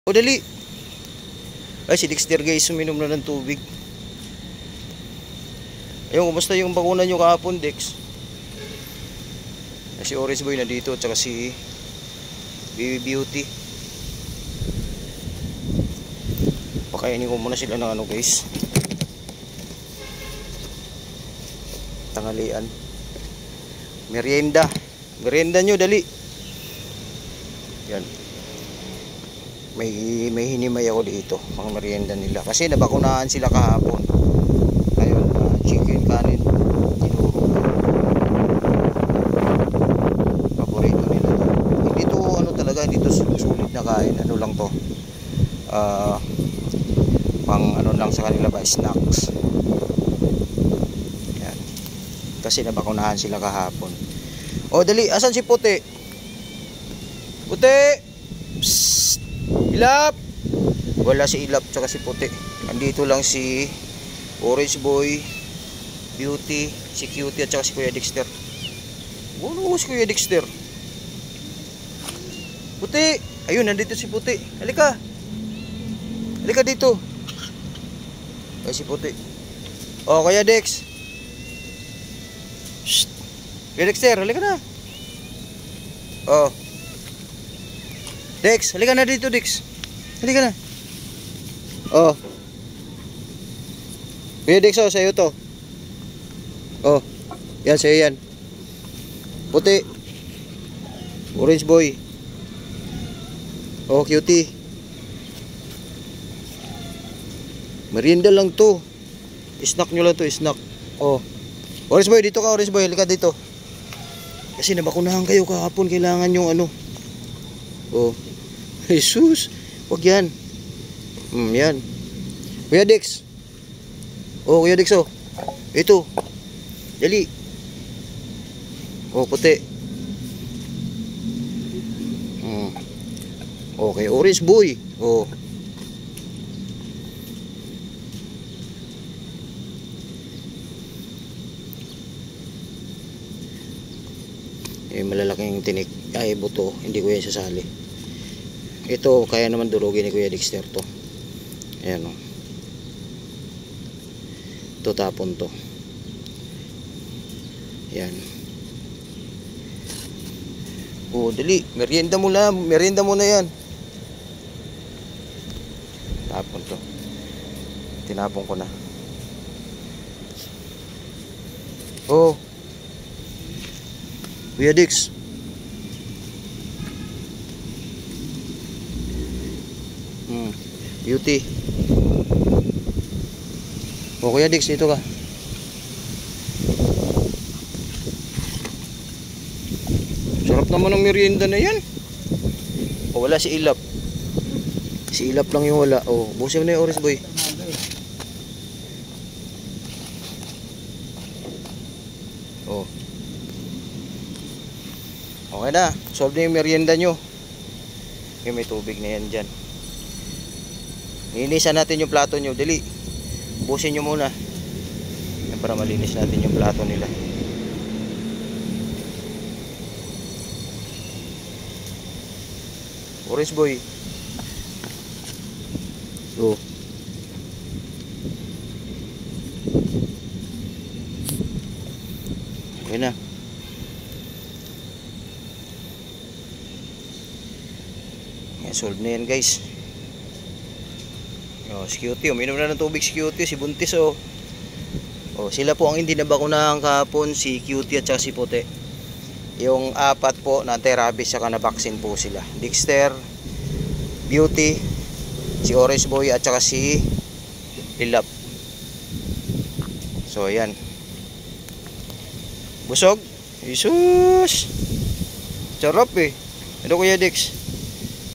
O dali. Ay si Dexter guys, uminom na ng tubig. Ayun, kumusta yung bakuna nyo kahapon, Dex? Si Orange Boy na dito, tsaka si Baby Beauty. Pakainin ko muna sila ng ano guys, tanghalian. Merienda. Merienda nyo, dali. Yan. May hinimay ako dito, mga merienda nila. Kasi nabakunahan sila kahapon. Ngayon, chicken, kanin, tinuro. Paborito nila to. Hindi to ano talaga, hindi to sulit na kain. Ano lang to, pang ano lang sa kanila ba, snacks. Yan. Kasi nabakunahan sila kahapon. O dali, asan si Puti? Puti! Psst! Ilap! Wala si Ilap tsaka si Puti. Andito lang si Orange Boy, Beauty, si Cutie at tsaka si Kuya Dexter. Ano si Kuya Dexter? Puti! Ayun, nandito si Puti. Halika! Halika dito. Ay si Puti. O, Kuya Dex. Shhh! Kuya Dexter, halika na. O. Dex, halika na dito, Dex. Halika na. Oh. Kuya Dex, oh, sa'yo to. Oh. Yan, sa'yo yan. Puti. Orange Boy. Oh, Cutie. Merienda lang to. Snack nyo lang to, snack. Oh. Orange Boy, dito ka, Orange Boy. Halika dito. Kasi nabakunahan kayo kahapon. Kailangan yung ano. Oh. Jesus, wag yan. Yan. Kuya Dex. Oh, Kuya Dex, oh. Ito. Dali. Oh, Puti. Okay, Orange Boy. Oh. Malalaking tinik. Ay, buto. Hindi ko yan sasali. Ito, kaya naman durugin ni Kuya Dexter to. Ayan o. Ito tapon to. Ayan. O, dali. Merienda mo na. Merienda mo na yan. Tapon to. Tinapon ko na. O. Kuya Dex. Beauty. O Kuya Dex, dito ka. Sarap naman ng merienda na yan. O wala si Ilap. Si Ilap lang yung wala. O busin mo na yung Orange Boy. O. Okay na. Solve na yung merienda nyo. Okay, may tubig na yan dyan. Linisan natin yung plato nyo. Dali. Busin nyo muna. Para malinis natin yung plato nila. Orange Boy. So. Okay na. Solve na yan guys. Oh, si Cutie, uminom na ng tubig si Cutie, si Buntis oh. Oh, sila po ang hindi nabakunahan kahapon, si Cutie at saka si Puti. Yung apat po na anti-rabies saka na vaccine po sila. Dexter, Beauty, si Orange Boy at saka si Ilap. So ayan. Busog? Jesus! Sarap eh. Ano Kuya Dex?